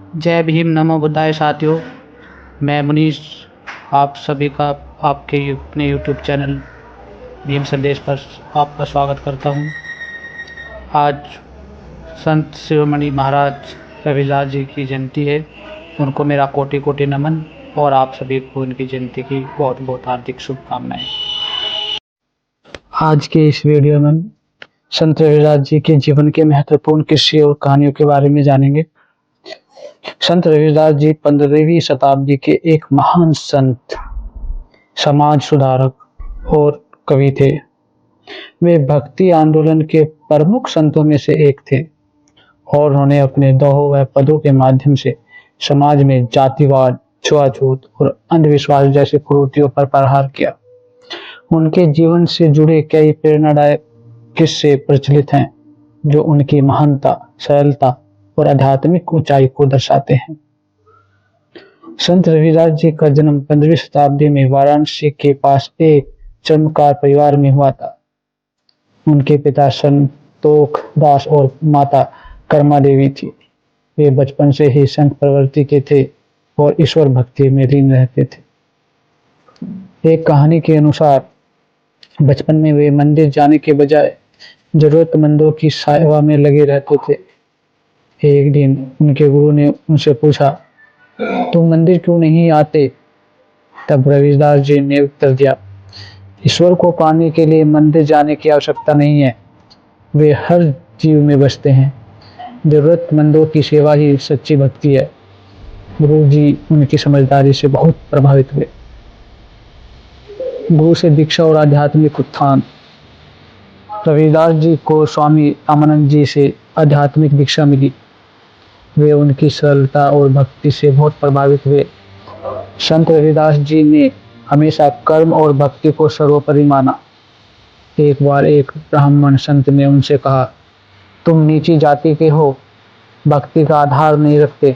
जय भीम, नमो बुद्धाय साथियों। मैं मुनीश आप सभी का आपके अपने यूट्यूब चैनल भीम संदेश पर आपका स्वागत करता हूँ। आज संत शिरोमणि महाराज रविदास जी की जयंती है। उनको मेरा कोटि कोटि नमन और आप सभी को उनकी जयंती की बहुत बहुत हार्दिक शुभकामनाएं। आज के इस वीडियो में संत रविदास जी के जीवन के महत्वपूर्ण किस्से और कहानियों के बारे में जानेंगे। संत रविदास जी 15वीं शताब्दी के एक महान संत, समाज सुधारक और कवि थे। वे भक्ति आंदोलन के प्रमुख संतों में से एक थे और उन्होंने अपने दोहों व पदों के माध्यम से समाज में जातिवाद, छुआछूत और अंधविश्वास जैसी कुरीतियों पर प्रहार किया। उनके जीवन से जुड़े कई प्रेरणादायक किस्से प्रचलित हैं जो उनकी महानता, सरलता और आध्यात्मिक ऊंचाई को दर्शाते हैं। संत रविदास जी का जन्म 15वीं शताब्दी में वाराणसी के पास एक चमत्कार परिवार में हुआ था। उनके पिता संतोख दास और माता कर्मा देवी थी। वे बचपन से ही संत प्रवृत्ति के थे और ईश्वर भक्ति में लीन रहते थे। एक कहानी के अनुसार बचपन में वे मंदिर जाने के बजाय जरूरतमंदों की सेवा में लगे रहते थे। एक दिन उनके गुरु ने उनसे पूछा, तुम मंदिर क्यों नहीं आते? तब रविदास जी ने उत्तर दिया, ईश्वर को पाने के लिए मंदिर जाने की आवश्यकता नहीं है। वे हर जीव में बसते हैं। जरूरतमंदों की सेवा ही सच्ची भक्ति है। गुरु जी उनकी समझदारी से बहुत प्रभावित हुए। गुरु से दीक्षा और आध्यात्मिक उत्थान। रविदास जी को स्वामी रामानंद जी से आध्यात्मिक दीक्षा मिली। वे उनकी सरलता और भक्ति से बहुत प्रभावित हुए। संत रविदास जी ने हमेशा कर्म और भक्ति को सर्वोपरि माना। एक बार एक ब्राह्मण संत ने उनसे कहा, तुम नीची जाति के हो, भक्ति का आधार नहीं रखते।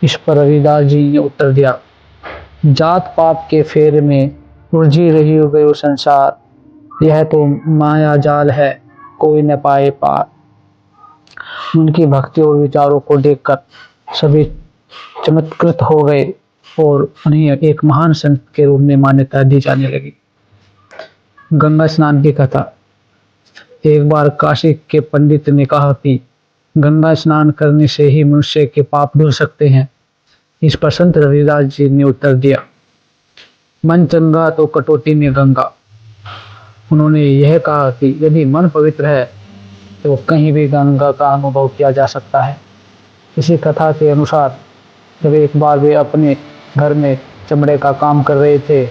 इस पर रविदास जी ने उत्तर दिया, जात पात के फेर में उलझी रही हो गयो संसार, यह तो माया जाल है, कोई न पाए पार। उनकी भक्ति और विचारों को देखकर सभी चमत्कृत हो गए और उन्हें एक महान संत के रूप में मान्यता दी जाने लगी। गंगा स्नान की कथा। एक बार काशी के पंडित ने कहा कि गंगा स्नान करने से ही मनुष्य के पाप धुल सकते हैं। इस पर संत रविदास जी ने उत्तर दिया, मन चंगा तो कटौती में गंगा। उन्होंने यह कहा कि यदि मन पवित्र है तो कहीं भी गंगा का अनुभव किया जा सकता है। इसी कथा के अनुसार जब एक बार वे अपने घर में चमड़े का काम कर रहे थे,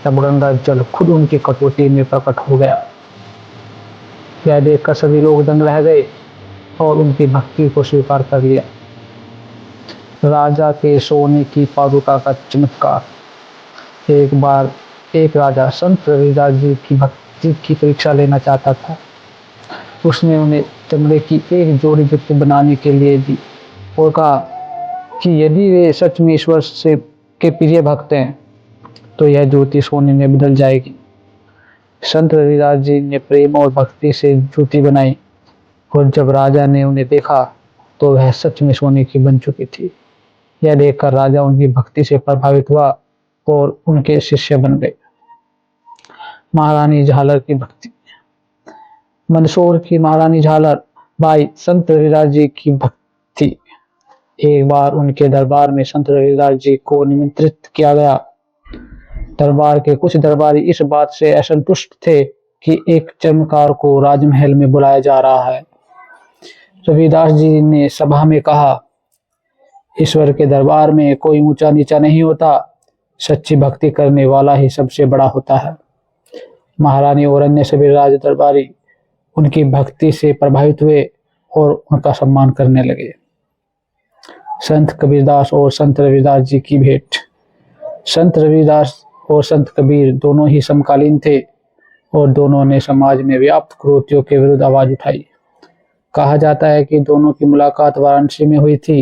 तब गंगा जल खुद उनकी कटोती में प्रकट हो गया। यह देखकर सभी लोग दंग रह गए और उनकी भक्ति को स्वीकार कर लिया। राजा के सोने की पादुका का चमत्कार। एक बार एक राजा संत रविदास जी की भक्ति की परीक्षा लेना चाहता था। उसने उन्हें चमड़े की एक जोड़ी जूते बनाने के लिए दी और कहा कि यदि वे सच में ईश्वर से के प्रिय भक्त हैं तो यह जूती सोने में बदल जाएगी। संत रविदास जी ने प्रेम और भक्ति से जूती बनाई और जब राजा ने उन्हें देखा तो वह सच में सोने की बन चुकी थी। यह देखकर राजा उनकी भक्ति से प्रभावित हुआ और उनके शिष्य बन गए। महारानी झालर की भक्ति। मंदसौर की महारानी झालर बाई संत रविदास जी की भक्ति। एक बार उनके दरबार में संत रविदास जी को निमंत्रित किया गया। दरबार के कुछ दरबारी इस बात से असंतुष्ट थे कि एक चमत्कार को राजमहल में बुलाया जा रहा है। रविदास जी ने सभा में कहा, ईश्वर के दरबार में कोई ऊंचा नीचा नहीं होता, सच्ची भक्ति करने वाला ही सबसे बड़ा होता है। महारानी और अन्य सभी राज दरबारी उनकी भक्ति से प्रभावित हुए और उनका सम्मान करने लगे। संत कबीरदास और संत रविदास जी की भेंट। संत रविदास और संत कबीर दोनों ही समकालीन थे और दोनों ने समाज में व्याप्त कुरीतियों के विरुद्ध आवाज उठाई। कहा जाता है कि दोनों की मुलाकात वाराणसी में हुई थी।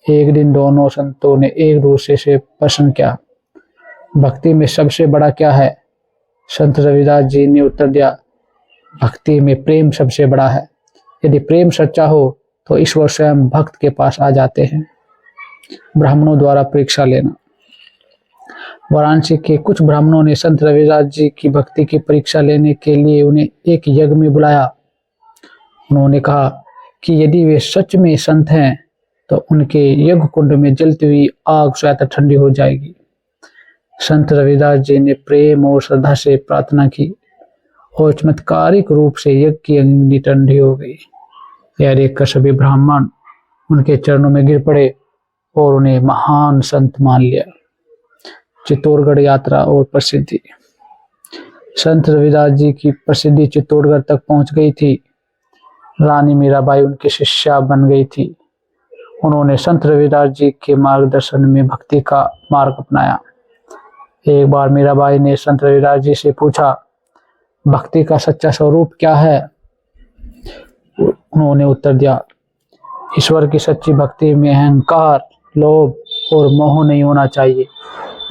एक दिन दोनों संतों ने एक दूसरे से प्रश्न किया, भक्ति में सबसे बड़ा क्या है? संत रविदास जी ने उत्तर दिया, भक्ति में प्रेम सबसे बड़ा है। यदि प्रेम सच्चा हो तो ईश्वर स्वयं भक्त के पास आ जाते हैं। ब्राह्मणों द्वारा परीक्षा लेना। वाराणसी के कुछ ब्राह्मणों ने संत रविदास जी की भक्ति की परीक्षा लेने के लिए उन्हें एक यज्ञ में बुलाया। उन्होंने कहा कि यदि वे सच में संत हैं तो उनके यज्ञ कुंड में जलती हुई आग स्वतः ठंडी हो जाएगी। संत रविदास जी ने प्रेम और श्रद्धा से प्रार्थना की और चमत्कारिक रूप से यज्ञ की अग्नि ठंडी हो गई। यह देखकर सभी ब्राह्मण उनके चरणों में गिर पड़े और उन्हें महान संत मान लिया। चित्तौड़गढ़ यात्रा और प्रसिद्धि। संत रविदास जी की प्रसिद्धि चित्तौड़गढ़ तक पहुंच गई थी। रानी मीराबाई उनकी शिष्या बन गई थी। उन्होंने संत रविदास जी के मार्गदर्शन में भक्ति का मार्ग अपनाया। एक बार मीराबाई ने संत रविदास जी से पूछा, भक्ति का सच्चा स्वरूप क्या है? उन्होंने उत्तर दिया, ईश्वर की सच्ची भक्ति में अहंकार, लोभ और मोह नहीं होना चाहिए।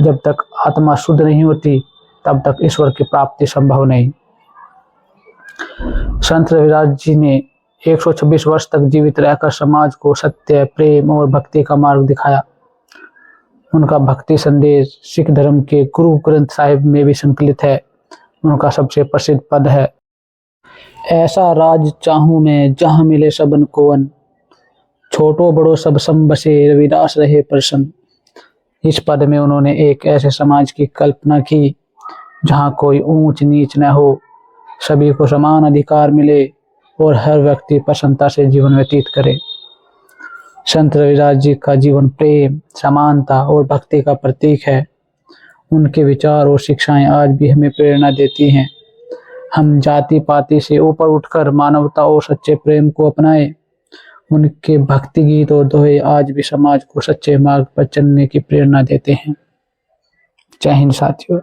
जब तक आत्मा शुद्ध नहीं होती तब तक ईश्वर की प्राप्ति संभव नहीं। संत रविदास जी ने 126 वर्ष तक जीवित रहकर समाज को सत्य, प्रेम और भक्ति का मार्ग दिखाया। उनका भक्ति संदेश सिख धर्म के गुरु ग्रंथ साहिब में भी संकलित है। उनका सबसे प्रसिद्ध पद है, ऐसा राज चाहूं मैं जहां मिले सबन को अन, छोटो बड़ो सब सम बसे रविदास रहे प्रसन्न। इस पद में उन्होंने एक ऐसे समाज की कल्पना की जहां कोई ऊंच नीच न हो, सभी को समान अधिकार मिले और हर व्यक्ति प्रसन्नता से जीवन व्यतीत करे। संत रविदास जी का जीवन प्रेम, समानता और भक्ति का प्रतीक है। उनके विचार और शिक्षाएं आज भी हमें प्रेरणा देती हैं। हम जाति पाति से ऊपर उठकर मानवता और सच्चे प्रेम को अपनाएं। उनके भक्ति गीत और दोहे आज भी समाज को सच्चे मार्ग पर चलने की प्रेरणा देते हैं। जय हिंद साथियों।